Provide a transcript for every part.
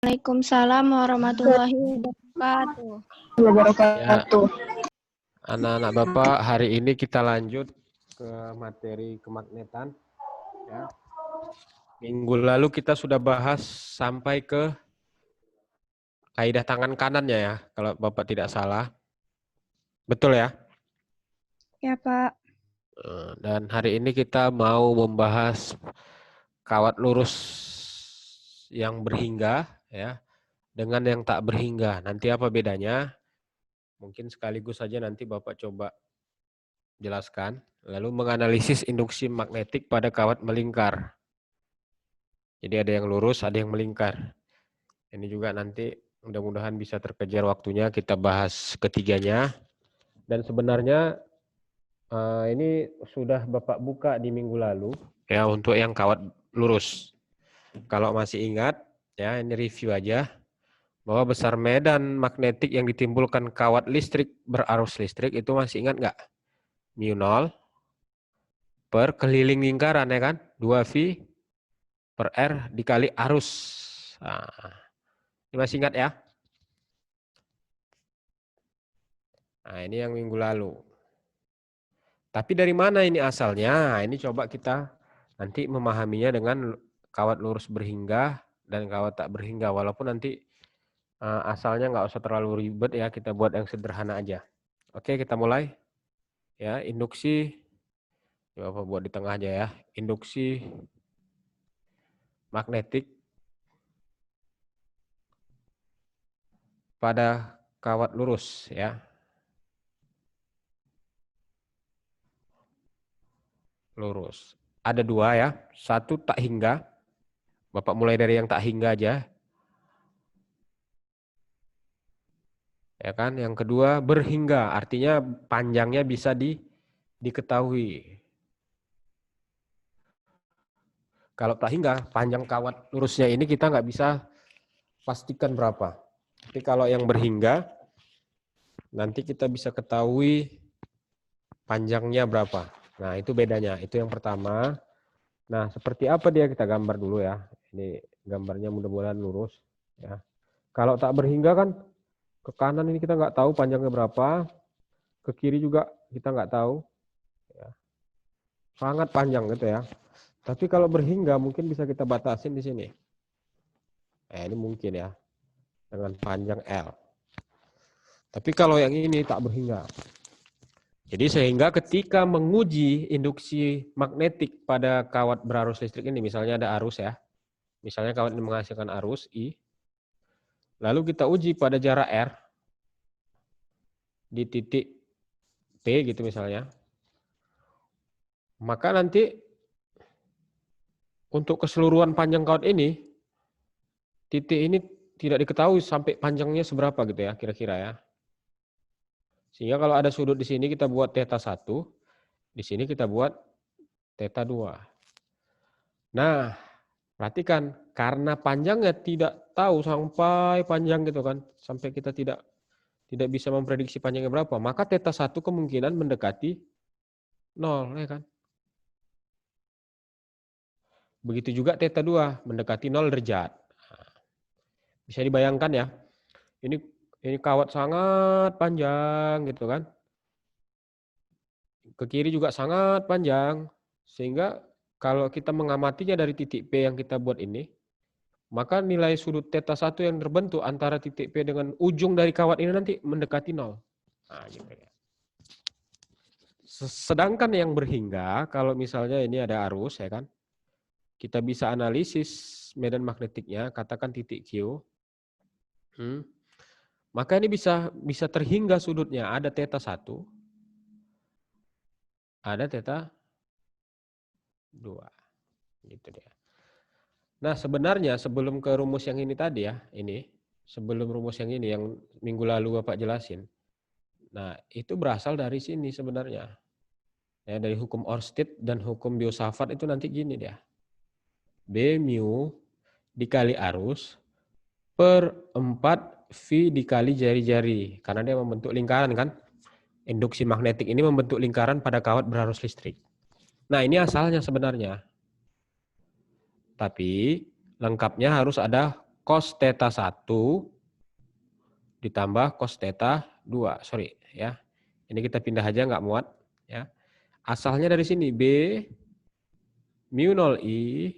Waalaikumsalam warahmatullahi wabarakatuh. Ya, anak-anak Bapak, hari ini kita lanjut ke materi kemagnetan. Ya. Minggu lalu kita sudah bahas sampai ke kaidah tangan kanannya ya, kalau Bapak tidak salah. Betul ya? Ya, Pak. Dan hari ini kita mau membahas kawat lurus yang berhingga ya dengan yang tak berhingga. Nanti apa bedanya? Mungkin sekaligus saja nanti Bapak coba jelaskan. Lalu menganalisis induksi magnetik pada kawat melingkar. Jadi ada yang lurus, ada yang melingkar. Ini juga nanti mudah-mudahan bisa terkejar waktunya, kita bahas ketiganya. Dan sebenarnya ini sudah Bapak buka di minggu lalu ya untuk yang kawat lurus. Kalau masih ingat ya, ini review aja bahwa besar medan magnetik yang ditimbulkan kawat listrik berarus listrik itu masih ingat nggak? Mu0 per keliling lingkaran ya kan? 2V per R dikali arus. Nah, ini masih ingat ya? Nah, ini yang minggu lalu. Tapi dari mana ini asalnya? Nah, ini coba kita nanti memahaminya dengan kawat lurus berhingga dan kawat tak berhingga. Walaupun nanti asalnya nggak usah terlalu ribet ya, kita buat yang sederhana aja. Oke, kita mulai. Ya, induksi. Coba buat di tengah aja ya. Induksi magnetik pada kawat lurus ya. Lurus. Ada dua ya. Satu tak hingga. Bapak mulai dari yang tak hingga aja. Ya kan? Yang kedua berhingga, artinya panjangnya bisa diketahui. Kalau tak hingga, panjang kawat lurusnya ini kita nggak bisa pastikan berapa. Tapi kalau yang berhingga, nanti kita bisa ketahui panjangnya berapa. Nah, itu bedanya. Itu yang pertama. Nah, seperti apa dia, kita gambar dulu ya. Ini gambarnya mudah-mudahan lurus. Ya. Kalau tak berhingga kan, ke kanan ini kita nggak tahu panjangnya berapa. Ke kiri juga kita nggak tahu. Ya. Sangat panjang gitu ya. Tapi kalau berhingga mungkin bisa kita batasin di sini. Ini mungkin ya. Dengan panjang L. Tapi kalau yang ini tak berhingga. Jadi sehingga ketika menguji induksi magnetik pada kawat berarus listrik ini, misalnya ada arus ya. Misalnya kawat ini menghasilkan arus I. Lalu kita uji pada jarak R. Di titik P gitu misalnya. Maka nanti untuk keseluruhan panjang kawat ini, titik ini tidak diketahui sampai panjangnya seberapa gitu ya, kira-kira ya. Sehingga kalau ada sudut di sini kita buat θ 1, di sini kita buat θ 2. Nah, perhatikan, karena panjangnya tidak tahu sampai panjang gitu kan, sampai kita tidak bisa memprediksi panjangnya berapa, maka θ 1 kemungkinan mendekati 0 ya kan. Begitu juga θ 2 mendekati 0 derajat. Bisa dibayangkan ya. Ini kawat sangat panjang gitu kan. Ke kiri juga sangat panjang. Sehingga kalau kita mengamatinya dari titik P yang kita buat ini, maka nilai sudut θ 1 yang terbentuk antara titik P dengan ujung dari kawat ini nanti mendekati 0. Nah, gitu ya. Sedangkan yang berhingga, kalau misalnya ini ada arus ya kan, kita bisa analisis medan magnetiknya, katakan titik Q. Maka ini bisa terhingga sudutnya, ada θ 1, ada θ 2. Gitu dia. Nah, sebenarnya sebelum ke rumus yang ini tadi ya, sebelum rumus yang ini yang minggu lalu Bapak jelasin. Nah, itu berasal dari sini sebenarnya. Ya, dari hukum Oersted dan hukum Biot-Savart itu nanti gini dia. B mu dikali arus per 4 V dikali jari-jari. Karena dia membentuk lingkaran kan. Induksi magnetik ini membentuk lingkaran pada kawat berarus listrik. Nah, ini asalnya sebenarnya. Tapi lengkapnya harus ada cos theta 1 ditambah cos theta 2. Sorry ya. Ini kita pindah aja nggak muat ya. Asalnya dari sini B mu 0I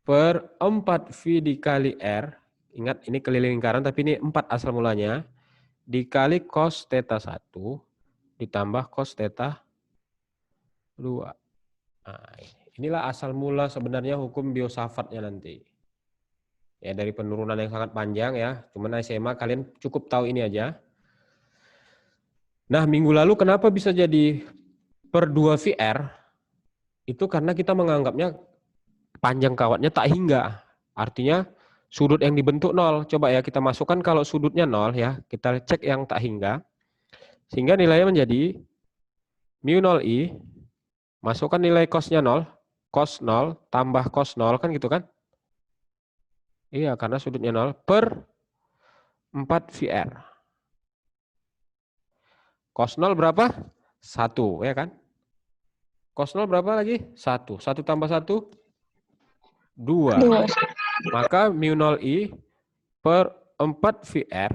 per 4V dikali R. Ingat ini keliling lingkaran tapi ini 4 asal mulanya. Dikali cos theta 1 ditambah cos theta 2. Nah, inilah asal mula sebenarnya hukum Biot-Savartnya nanti. Ya dari penurunan yang sangat panjang ya. Cuman SMA kalian cukup tahu ini aja. Nah, minggu lalu kenapa bisa jadi per 2 VR? Itu karena kita menganggapnya panjang kawatnya tak hingga. Artinya sudut yang dibentuk 0. Coba ya kita masukkan kalau sudutnya 0 ya. Kita cek yang tak hingga. Sehingga nilainya menjadi mu 0I. Masukkan nilai cosnya 0. Cos 0 tambah cos 0 kan gitu kan? Iya, karena sudutnya 0 per 4 VR. Cos 0 berapa? 1, ya kan? Cos 0 berapa lagi? 1. 1 tambah 1? 2. Maka mu 0I per 4 VR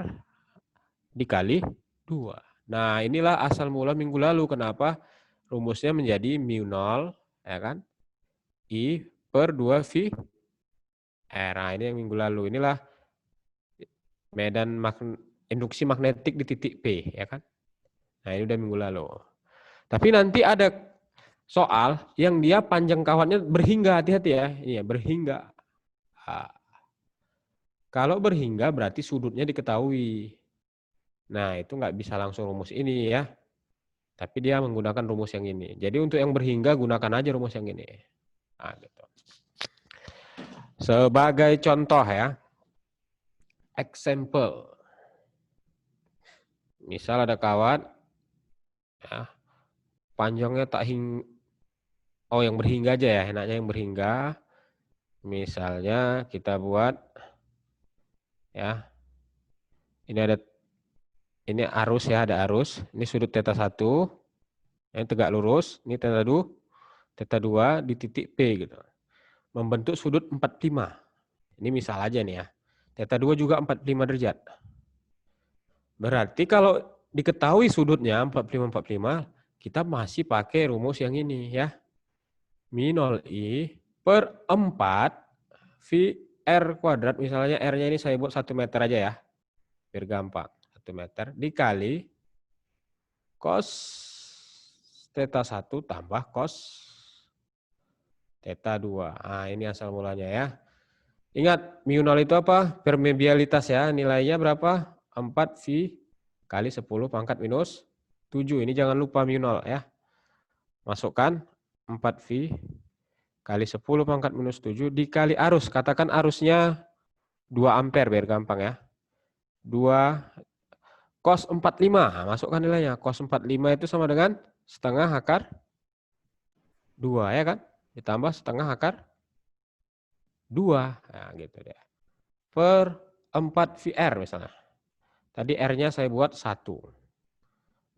dikali 2. Nah, inilah asal mula minggu lalu. Kenapa rumusnya menjadi mu 0, ya kan? I per 2 V. Nah, ini yang minggu lalu. Inilah medan induksi magnetik di titik P, ya kan? Nah, ini udah minggu lalu. Tapi nanti ada soal yang dia panjang kawatnya berhingga, hati-hati ya. Iya, berhingga. Nah, kalau berhingga berarti sudutnya diketahui. Nah, itu nggak bisa langsung rumus ini ya. Tapi dia menggunakan rumus yang ini. Jadi untuk yang berhingga gunakan aja rumus yang ini. Nah, gitu. Sebagai contoh ya. Example. Misal ada kawat ya, panjangnya tak yang berhingga aja ya, enaknya yang berhingga. Misalnya kita buat ya. Ini arus ya, ada arus. Ini sudut theta 1. Yang tegak lurus, ini theta 2 di titik P gitu. Membentuk sudut 45. Ini misal aja nih ya. Theta 2 juga 45 derajat. Berarti kalau diketahui sudutnya 45 kita masih pakai rumus yang ini ya. Mu 0I per 4 V R kuadrat, misalnya R-nya ini saya buat 1 meter aja ya. Biar gampang. 1 meter dikali cos theta 1 tambah cos theta 2. Nah, ini asal mulanya ya. Ingat, mu 0 itu apa? Permeabilitas ya. Nilainya berapa? 4V kali 10 pangkat minus 7. Ini jangan lupa mu 0 ya. Masukkan 4V kali 10 pangkat minus 7 dikali arus. Katakan arusnya 2 ampere biar gampang ya. 2 cos 45. Nah, masukkan nilainya. Cos 45 itu sama dengan setengah akar 2 ya kan? Ditambah setengah akar 2. Nah, gitu deh. Per 4 VR misalnya. Tadi R-nya saya buat 1.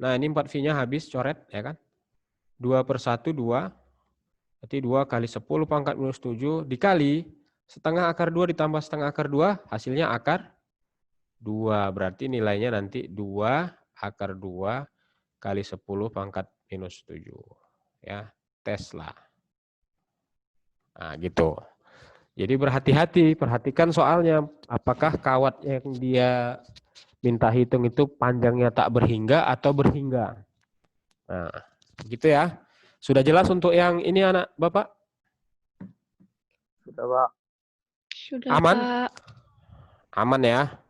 Nah, ini 4V-nya habis coret ya kan? 2 per 1, 2. Berarti 2 kali 10 pangkat minus 7 dikali setengah akar 2 ditambah setengah akar 2, hasilnya akar 2. Berarti nilainya nanti 2 akar 2 kali 10 pangkat minus 7. Ya, Tesla. Nah, gitu. Jadi berhati-hati, perhatikan soalnya. Apakah kawat yang dia minta hitung itu panjangnya tak berhingga atau berhingga. Nah, gitu ya. Sudah jelas untuk yang ini anak Bapak? Sudah, Pak. Sudah, Aman? Pak. Aman ya.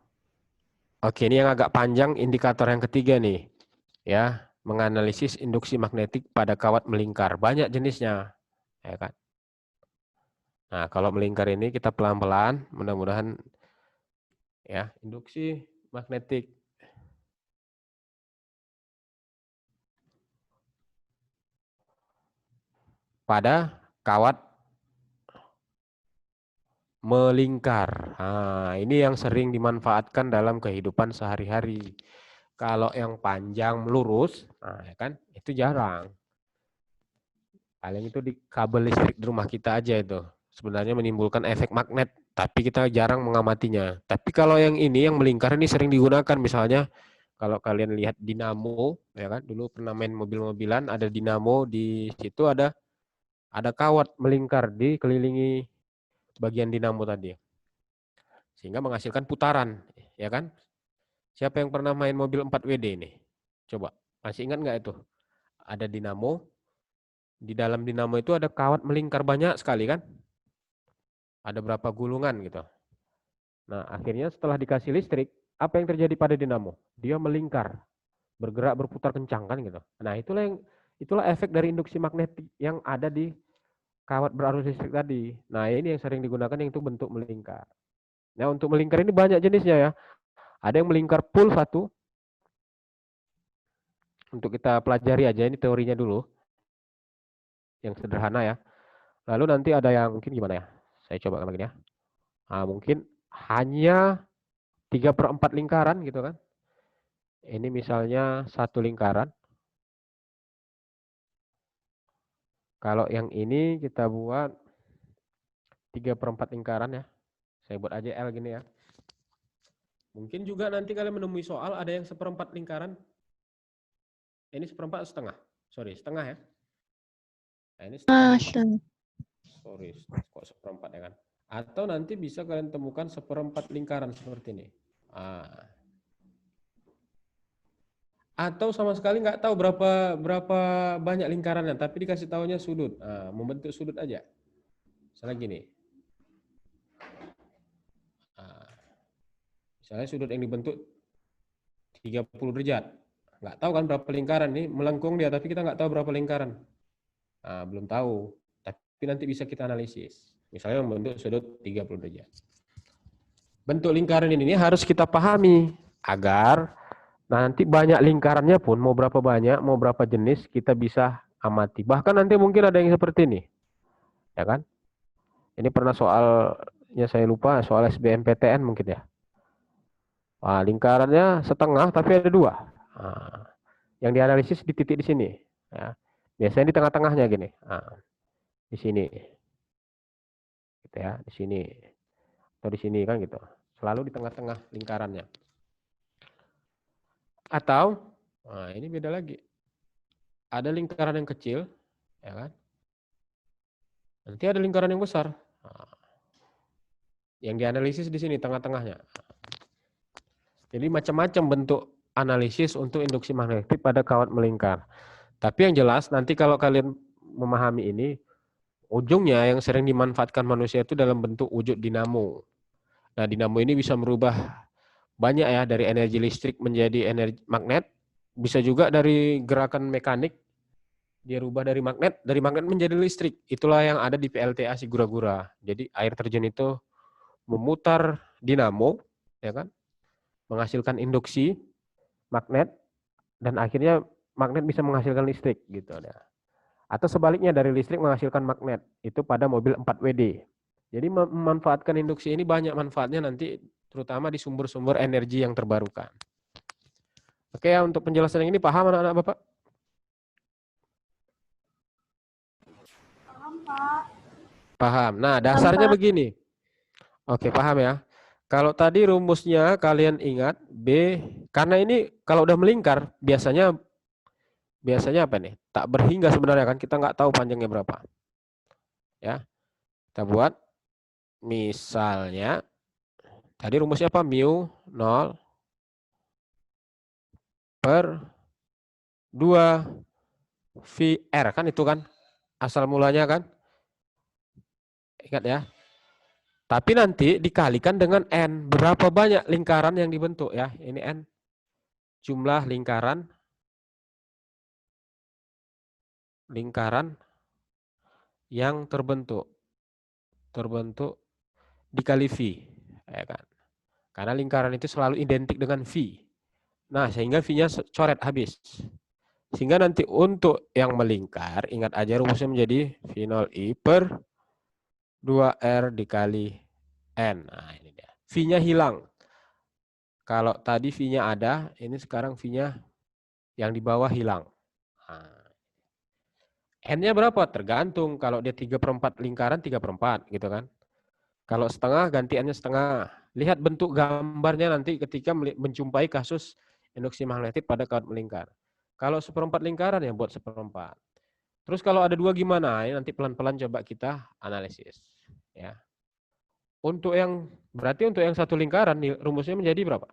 Oke, ini yang agak panjang indikator yang ketiga nih. Ya, menganalisis induksi magnetik pada kawat melingkar. Banyak jenisnya. Ya kan? Nah, kalau melingkar ini kita pelan-pelan, mudah-mudahan ya, induksi magnetik pada kawat melingkar. Nah, ini yang sering dimanfaatkan dalam kehidupan sehari-hari. Kalau yang panjang lurus, nah ya kan, itu jarang. Paling itu di kabel listrik di rumah kita aja itu. Sebenarnya menimbulkan efek magnet tapi kita jarang mengamatinya. Tapi kalau yang ini, yang melingkar ini sering digunakan. Misalnya kalau kalian lihat dinamo, ya kan, dulu pernah main mobil-mobilan, ada dinamo, di situ ada kawat melingkar dikelilingi bagian dinamo tadi, sehingga menghasilkan putaran, ya kan? Siapa yang pernah main mobil 4WD ini? Coba, masih ingat nggak itu? Ada dinamo, di dalam dinamo itu ada kawat melingkar banyak sekali kan? Ada berapa gulungan gitu. Nah, akhirnya setelah dikasih listrik, apa yang terjadi pada dinamo? Dia melingkar, bergerak, berputar kencang kan gitu. Nah, itulah efek dari induksi magnetik yang ada di kawat berarus listrik tadi. Nah, ini yang sering digunakan yang itu bentuk melingkar. Nah, untuk melingkar ini banyak jenisnya ya. Ada yang melingkar full satu. Untuk kita pelajari aja, ini teorinya dulu. Yang sederhana ya. Lalu nanti ada yang mungkin gimana ya? Saya coba lagi ya. Nah, mungkin hanya 3/4 lingkaran gitu kan. Ini misalnya satu lingkaran. Kalau yang ini kita buat 3/4 lingkaran ya. Saya buat aja L gini ya. Mungkin juga nanti kalian menemui soal ada yang 1/4 lingkaran. Ini 1/4 setengah. Sorry, setengah ya. Nah, ini setengah lingkaran. Sorry, kok 1/4 ya kan. Atau nanti bisa kalian temukan 1/4 lingkaran seperti ini. Nah. Atau sama sekali nggak tahu berapa banyak lingkarannya, tapi dikasih tahunya sudut. Nah, membentuk sudut aja. Misalnya gini. Nah, misalnya sudut yang dibentuk 30 derajat. Nggak tahu kan berapa lingkaran nih, melengkung dia, tapi kita nggak tahu berapa lingkaran. Nah, belum tahu, tapi nanti bisa kita analisis. Misalnya membentuk sudut 30 derajat. Bentuk lingkaran ini harus kita pahami agar nanti banyak lingkarannya pun, mau berapa banyak, mau berapa jenis, kita bisa amati. Bahkan nanti mungkin ada yang seperti ini. Ya kan? Ini pernah soalnya saya lupa, soal SBMPTN mungkin ya. Nah, lingkarannya setengah tapi ada dua. Nah, yang dianalisis di titik di sini. Ya. Biasanya di tengah-tengahnya gini. Nah, di sini. Gitu ya, di sini. Atau di sini kan gitu. Selalu di tengah-tengah lingkarannya. Atau, nah ini beda lagi. Ada lingkaran yang kecil, ya kan? Nanti ada lingkaran yang besar. Nah, yang dianalisis di sini tengah-tengahnya. Jadi macam-macam bentuk analisis untuk induksi magnetik pada kawat melingkar. Tapi yang jelas nanti kalau kalian memahami ini, ujungnya yang sering dimanfaatkan manusia itu dalam bentuk wujud dinamo. Nah, dinamo ini bisa merubah banyak ya, dari energi listrik menjadi energi magnet, bisa juga dari gerakan mekanik, dia rubah dari magnet menjadi listrik. Itulah yang ada di PLTA Sigura-gura. Jadi air terjun itu memutar dinamo, ya kan, menghasilkan induksi magnet, dan akhirnya magnet bisa menghasilkan listrik gitu. Atau sebaliknya dari listrik menghasilkan magnet, itu pada mobil 4WD. Jadi memanfaatkan induksi ini banyak manfaatnya nanti, terutama di sumber-sumber energi yang terbarukan. Oke ya, untuk penjelasan yang ini paham anak-anak Bapak? Paham, Pak. Paham. Nah, dasarnya begini. Oke, paham ya. Kalau tadi rumusnya kalian ingat B, karena ini kalau udah melingkar biasanya apa nih? Tak berhingga sebenarnya kan, kita nggak tahu panjangnya berapa. Ya, kita buat misalnya tadi rumusnya apa? Mu 0 per 2 VR kan, itu kan asal mulanya kan? Ingat ya. Tapi nanti dikalikan dengan N. Berapa banyak lingkaran yang dibentuk ya? Ini N. Jumlah lingkaran yang terbentuk dikali V, ya kan? Karena lingkaran itu selalu identik dengan V. Nah, sehingga V-nya coret habis. Sehingga nanti untuk yang melingkar, ingat aja rumusnya menjadi V0I per 2R dikali N. Nah, ini dia. V-nya hilang. Kalau tadi V-nya ada, ini sekarang V-nya yang di bawah hilang. Nah, N-nya berapa? Tergantung. Kalau dia 3/4 lingkaran, 3/4 gitu kan. Kalau setengah, gantiannya setengah. Lihat bentuk gambarnya nanti ketika menjumpai kasus induksi magnetik pada kawat melingkar. Kalau seperempat lingkaran ya buat seperempat. Terus kalau ada dua gimana? Ini nanti pelan-pelan coba kita analisis. Ya. Berarti untuk yang satu lingkaran rumusnya menjadi berapa?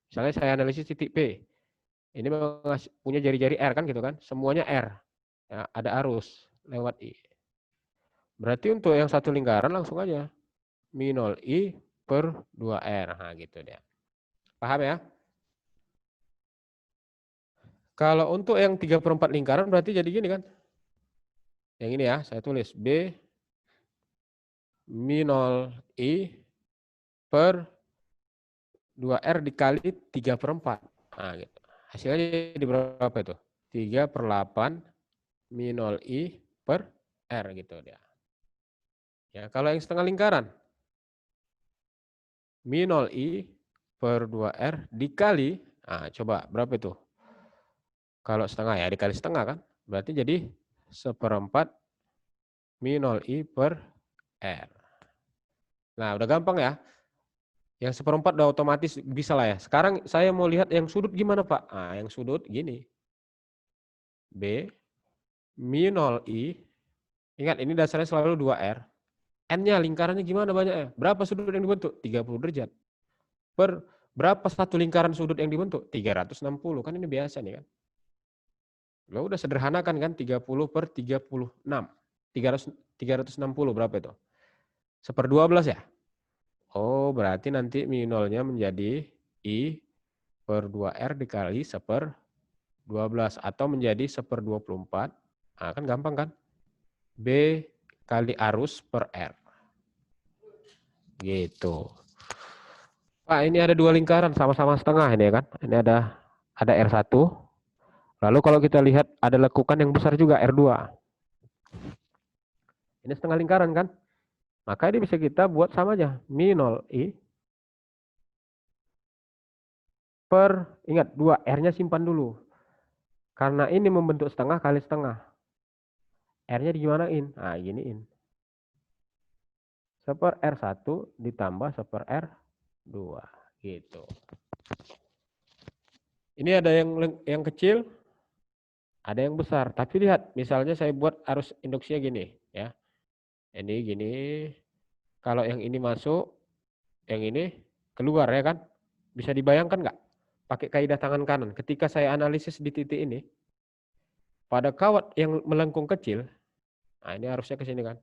Misalnya saya analisis titik P. Ini punya jari-jari R kan gitu kan? Semuanya R. Ya, ada arus lewat I. Berarti untuk yang satu lingkaran langsung aja. Mi0 I per 2R. Nah gitu dia. Paham ya? Kalau untuk yang 3/4 lingkaran berarti jadi gini kan? Yang ini ya, saya tulis B Mi0 I per 2R dikali 3/4. Nah gitu. Hasilnya jadi berapa itu? 3/8 Mi0 I per R gitu dia. Ya, kalau yang setengah lingkaran Mi0 I per 2R dikali, nah coba berapa itu? Kalau setengah ya dikali setengah kan? Berarti jadi 1/4 Mi0 I per R. Nah udah gampang ya. Yang 1/4 udah otomatis bisa lah ya. Sekarang saya mau lihat yang sudut gimana Pak? Nah yang sudut gini. B Mi0 I. Ingat ini dasarnya selalu 2R. N-nya lingkarannya gimana banyaknya? Berapa sudut yang dibentuk? 30 derajat. Per berapa satu lingkaran sudut yang dibentuk? 360. Kan ini biasa nih kan. Lo udah sederhanakan kan 30 per 36. 360 berapa itu? 1/12 ya? Oh berarti nanti Mi0-nya menjadi I per 2R dikali 1/12. Atau menjadi 1/24. Nah kan gampang kan? B kali arus per R. Gitu. Pak ini ada dua lingkaran sama-sama setengah ini ya kan? Ini ada R1. Lalu kalau kita lihat ada lekukan yang besar juga R2. Ini setengah lingkaran kan? Maka ini bisa kita buat sama aja. Mi0 I per, ingat 2 R-nya simpan dulu. Karena ini membentuk setengah kali setengah. R-nya digimanain? Nah giniin. 1/R1 ditambah 1/R2. Gitu. Ini ada yang kecil, ada yang besar. Tapi lihat, misalnya saya buat arus induksinya gini. Ya. Ini gini. Kalau yang ini masuk, yang ini keluar ya kan? Bisa dibayangkan nggak? Pakai kaidah tangan kanan. Ketika saya analisis di titik ini, pada kawat yang melengkung kecil, nah ini harusnya ke sini kan?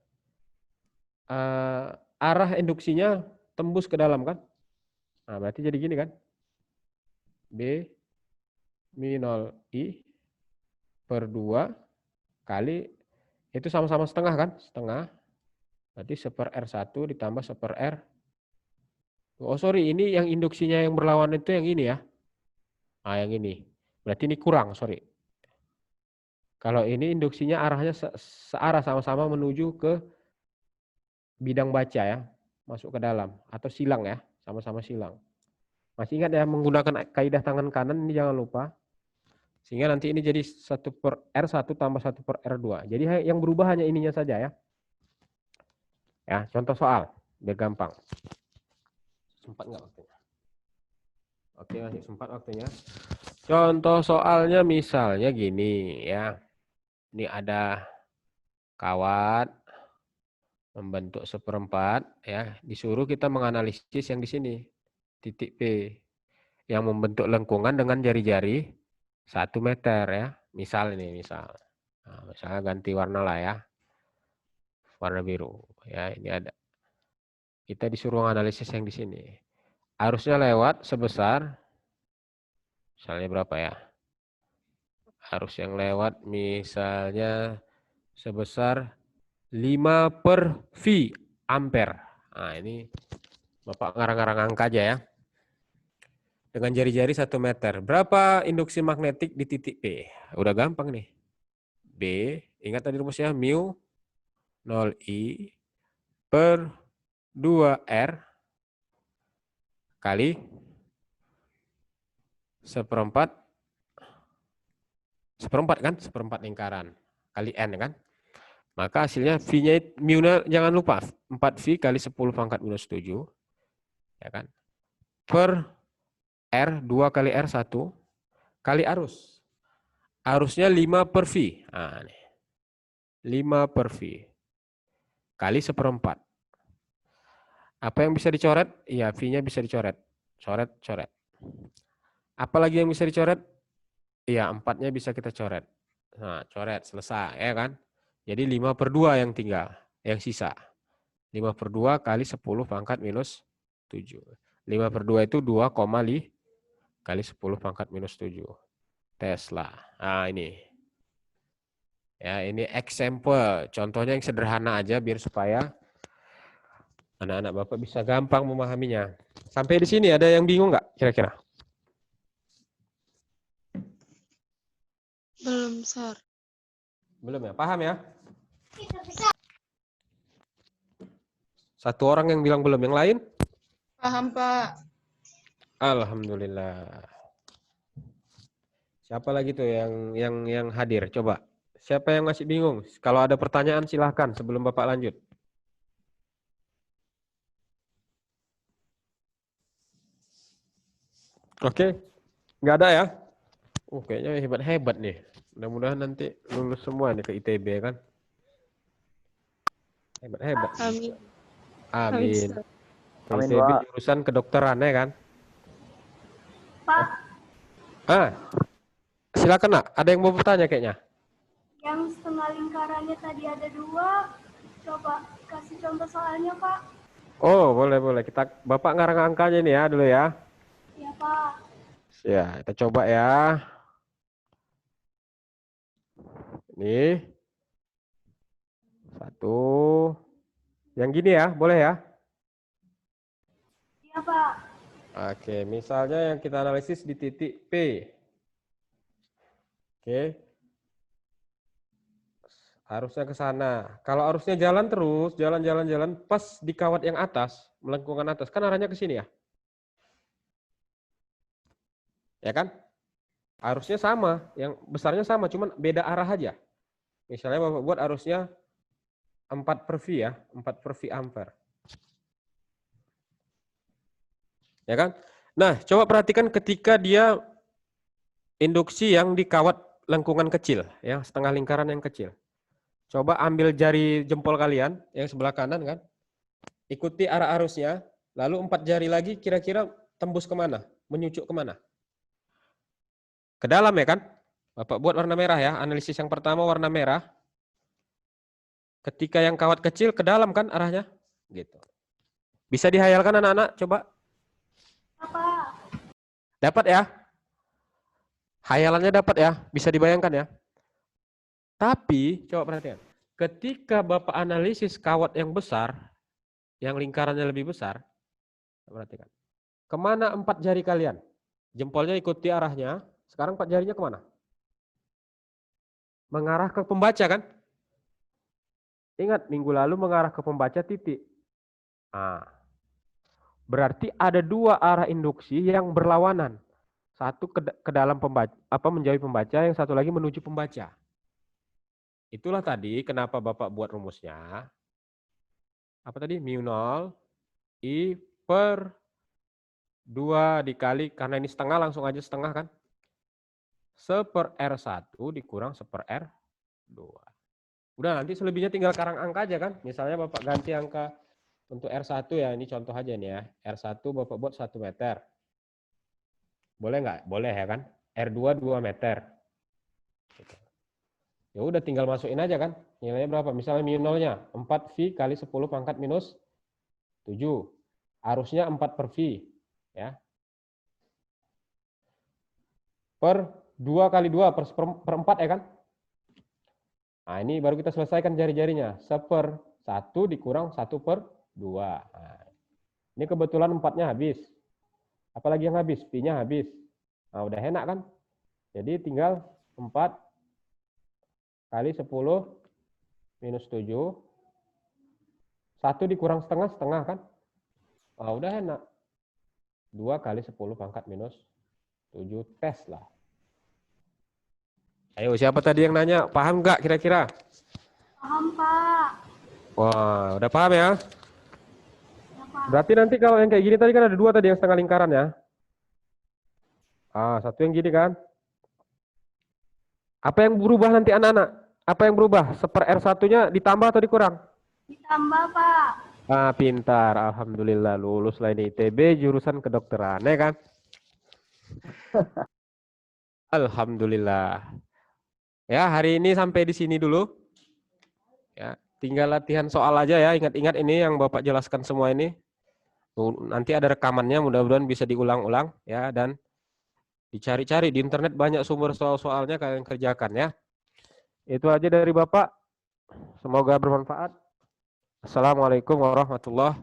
Arah induksinya tembus ke dalam kan? Nah berarti jadi gini kan? B Mi0 I per 2 kali, itu sama-sama setengah kan? Setengah. Berarti 1/R1 ditambah 1/R. Oh sorry, ini yang induksinya yang berlawan itu yang ini ya. Ah yang ini. Berarti ini kurang, sorry. Kalau ini induksinya arahnya searah sama-sama menuju ke bidang baca ya. Masuk ke dalam. Atau silang ya. Sama-sama silang. Masih ingat ya menggunakan kaidah tangan kanan ini jangan lupa. Sehingga nanti ini jadi 1/R1 tambah 1/R2. Jadi yang berubah hanya ininya saja ya. Ya, contoh soal. Biar gampang. Sempat nggak waktunya? Oke, masih sempat waktunya. Contoh soalnya misalnya gini ya. Ini ada kawat membentuk 1/4 ya. Disuruh kita menganalisis yang di sini. Titik P. Yang membentuk lengkungan dengan jari-jari 1 meter ya. Misal ini, misal. Nah, misalnya ganti warna lah ya. Warna biru. Ya, ini ada. Kita disuruh analisis yang di sini. Arusnya lewat sebesar, misalnya berapa ya? Arus yang lewat misalnya sebesar 5/V ampere. Nah ini Bapak ngarang-ngarang angka aja ya. Dengan jari-jari 1 meter. Berapa induksi magnetik di titik P? Udah gampang nih. B, ingat tadi rumusnya mu 0I per 2R kali 1/4 kan? 1/4 lingkaran. Kali N kan? Maka hasilnya V-nya, mu-nya jangan lupa 4V kali 10 pangkat minus 7. Ya kan? Per R, 2 kali R1 kali arus. Arusnya 5 per V. Nah, nih. 5 per V. Kali 1/4. Apa yang bisa dicoret? Iya, V-nya bisa dicoret. Coret, coret. Apalagi yang bisa dicoret? Iya, 4-nya bisa kita coret. Nah, coret, selesai. Ya kan? Jadi 5 per 2 yang tinggal. Yang sisa. 5 per 2 kali 10 pangkat minus 7. 5 per 2 itu 2,5 kali 10 pangkat minus 7. Tesla. Nah, ini. Ya, ini example. Contohnya yang sederhana aja biar supaya anak-anak Bapak bisa gampang memahaminya. Sampai di sini ada yang bingung nggak kira-kira? Belum, Sir. Belum ya? Paham ya? Satu orang yang bilang belum, yang lain? Paham, Pak. Alhamdulillah. Siapa lagi tuh yang hadir? Coba. Siapa yang masih bingung? Kalau ada pertanyaan silahkan sebelum Bapak lanjut. Oke, nggak ada ya? Kayaknya hebat-hebat nih. Mudah-mudahan nanti lulus semua nih ke ITB kan? Hebat-hebat. Amin. Amin. Sir. Ke ITB jurusan kedokteran ya kan? Pak. Silakan nak. Ada yang mau bertanya kayaknya? Yang setengah lingkarannya tadi ada 2, coba kasih contoh soalnya, Pak. Oh, boleh. Bapak ngarang angkanya nih ya dulu ya. Iya, Pak. Ya, kita coba ya. Nih. 1. Yang gini ya, boleh ya? Iya, Pak. Oke, misalnya yang kita analisis di titik P. Oke. Arusnya ke sana. Kalau arusnya jalan terus, jalan, pas di kawat yang atas, melengkungkan atas, kan arahnya ke sini ya? Ya kan? Arusnya sama, yang besarnya sama, cuman beda arah aja. Misalnya Bapak buat arusnya 4 per V ya, 4 per V ampere. Ya kan? Nah, coba perhatikan ketika dia induksi yang di kawat lengkungan kecil, ya, setengah lingkaran yang kecil. Coba ambil jari jempol kalian yang sebelah kanan kan. Ikuti arah arusnya, lalu 4 jari lagi kira-kira tembus kemana? Menyucuk kemana? Ke dalam ya kan? Bapak buat warna merah ya, analisis yang pertama warna merah. Ketika yang kawat kecil ke dalam kan arahnya? Gitu. Bisa dihayalkan anak-anak? Coba. Apa? Dapat ya? Hayalannya dapat ya? Bisa dibayangkan ya? Tapi, coba perhatikan. Ketika Bapak analisis kawat yang besar, yang lingkarannya lebih besar, perhatikan. Kemana 4 jari kalian? Jempolnya ikuti arahnya, sekarang 4 jarinya kemana? Mengarah ke pembaca kan? Ingat, minggu lalu mengarah ke pembaca titik. Nah, berarti ada 2 arah induksi yang berlawanan. Satu ke dalam pembaca, menjauhi pembaca, yang satu lagi menuju pembaca. Itulah tadi kenapa Bapak buat rumusnya. Apa tadi? Mu0 I per 2 dikali, karena ini setengah langsung aja setengah kan. 1/R1 dikurang 1/R2. Udah, nanti selebihnya tinggal karang angka aja kan. Misalnya Bapak ganti angka untuk R1 ya, ini contoh aja nih ya. R1 Bapak buat 1 meter. Boleh nggak? Boleh ya kan. R2 2 meter. Ya udah tinggal masukin aja kan. Nilainya berapa? Misalnya mu0-nya 4V kali 10 pangkat minus 7. Arusnya 4 per V. Ya. Per 2 kali 2 per 4 ya kan. Nah ini baru kita selesaikan jari-jarinya. 1/1 dikurang 1/2. Nah, ini kebetulan 4-nya habis. Apalagi yang habis? Pi-nya habis. Nah udah enak kan. Jadi tinggal 4 kali 10 minus 7. 1 dikurang setengah, setengah kan. Nah udah enak. 2 kali 10 pangkat minus 7. Tes lah. Ayo siapa tadi yang nanya? Paham nggak kira-kira? Paham, Pak. Wah, udah paham ya? Ya, Pak. Berarti nanti kalau yang kayak gini tadi kan ada dua tadi yang setengah lingkaran ya. Satu yang gini kan. Apa yang berubah nanti anak-anak? Apa yang berubah? Seper R1-nya ditambah atau dikurang? Ditambah, Pak. Pintar. Alhamdulillah lulus lah ini ITB jurusan kedokteran, ya kan? Alhamdulillah. Ya, hari ini sampai di sini dulu. Ya, tinggal latihan soal aja ya. Ingat-ingat ini yang Bapak jelaskan semua ini. Nanti ada rekamannya, mudah-mudahan bisa diulang-ulang ya, dan dicari-cari di internet banyak sumber soal-soalnya kalian kerjakan ya. Itu aja dari Bapak. Semoga bermanfaat. Assalamualaikum warahmatullahi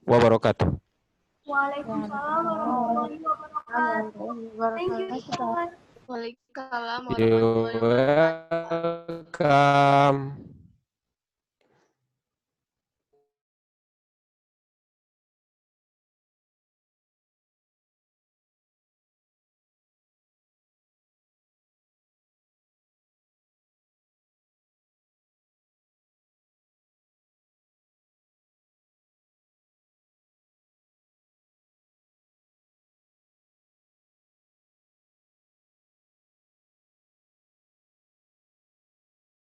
wabarakatuh. Waalaikumsalam warahmatullahi wabarakatuh. Thank you, Ustaz. Waalaikumsalam You're warahmatullahi wabarakatuh. welcome.